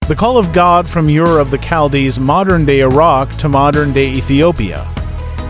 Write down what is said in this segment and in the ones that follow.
The call of God from Ur of the Chaldees, modern-day Iraq to modern-day Ethiopia.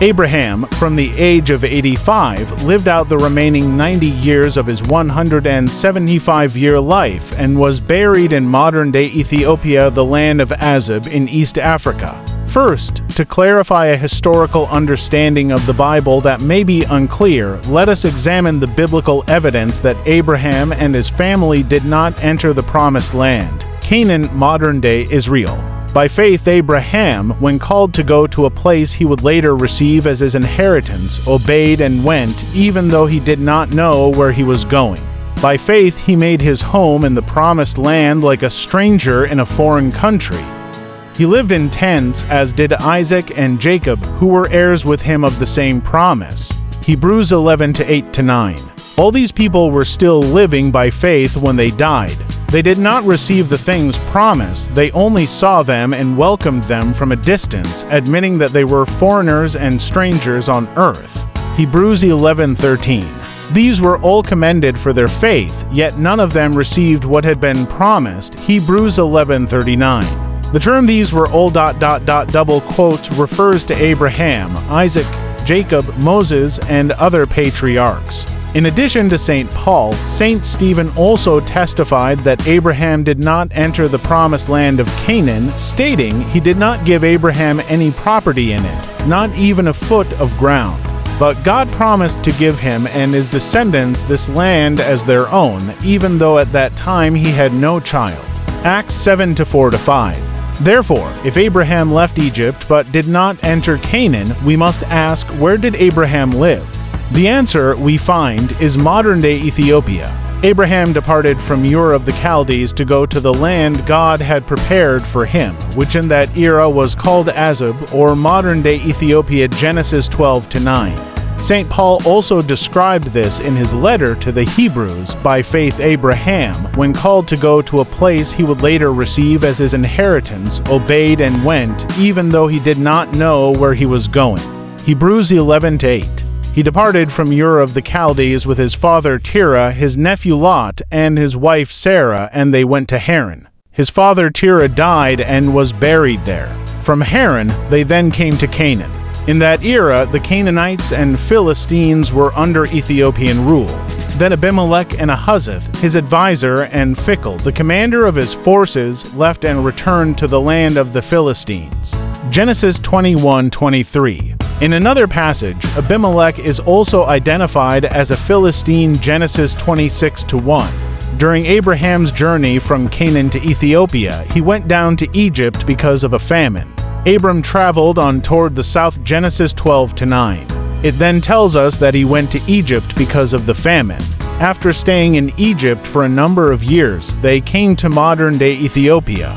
Abraham, from the age of 85, lived out the remaining 90 years of his 175-year life and was buried in modern-day Ethiopia, the land of Azib in East Africa. First, to clarify a historical understanding of the Bible that may be unclear, let us examine the biblical evidence that Abraham and his family did not enter the Promised Land, Canaan, modern-day Israel. By faith, Abraham, when called to go to a place he would later receive as his inheritance, obeyed and went, even though he did not know where he was going. By faith, he made his home in the Promised Land like a stranger in a foreign country. He lived in tents, as did Isaac and Jacob, who were heirs with him of the same promise. Hebrews 11:8-9. All these people were still living by faith when they died. They did not receive the things promised, they only saw them and welcomed them from a distance, admitting that they were foreigners and strangers on earth. Hebrews 11:13. These were all commended for their faith, yet none of them received what had been promised. Hebrews 11:39. The term "these were all..." double quote refers to Abraham, Isaac, Jacob, Moses, and other patriarchs. In addition to St. Paul, St. Stephen also testified that Abraham did not enter the promised land of Canaan, stating he did not give Abraham any property in it, not even a foot of ground. But God promised to give him and his descendants this land as their own, even though at that time he had no child. Acts 7:4-5. Therefore, if Abraham left Egypt but did not enter Canaan, we must ask, where did Abraham live? The answer, we find, is modern-day Ethiopia. Abraham departed from Ur of the Chaldees to go to the land God had prepared for him, which in that era was called Azib, or modern-day Ethiopia, Genesis 12-9. St. Paul also described this in his letter to the Hebrews. By faith, Abraham, when called to go to a place he would later receive as his inheritance, obeyed and went, even though he did not know where he was going. Hebrews 11:8. He departed from Ur of the Chaldees with his father Terah, his nephew Lot, and his wife Sarah, and they went to Haran. His father Terah died and was buried there. From Haran, they then came to Canaan. In that era, the Canaanites and Philistines were under Ethiopian rule. Then Abimelech and Ahuzzath, his advisor, and Phicol, the commander of his forces, left and returned to the land of the Philistines. Genesis 21:23. In another passage, Abimelech is also identified as a Philistine, Genesis 26:1. During Abraham's journey from Canaan to Ethiopia, he went down to Egypt because of a famine. Abram traveled on toward the south, Genesis 12-9. It then tells us that he went to Egypt because of the famine. After staying in Egypt for a number of years, they came to modern-day Ethiopia.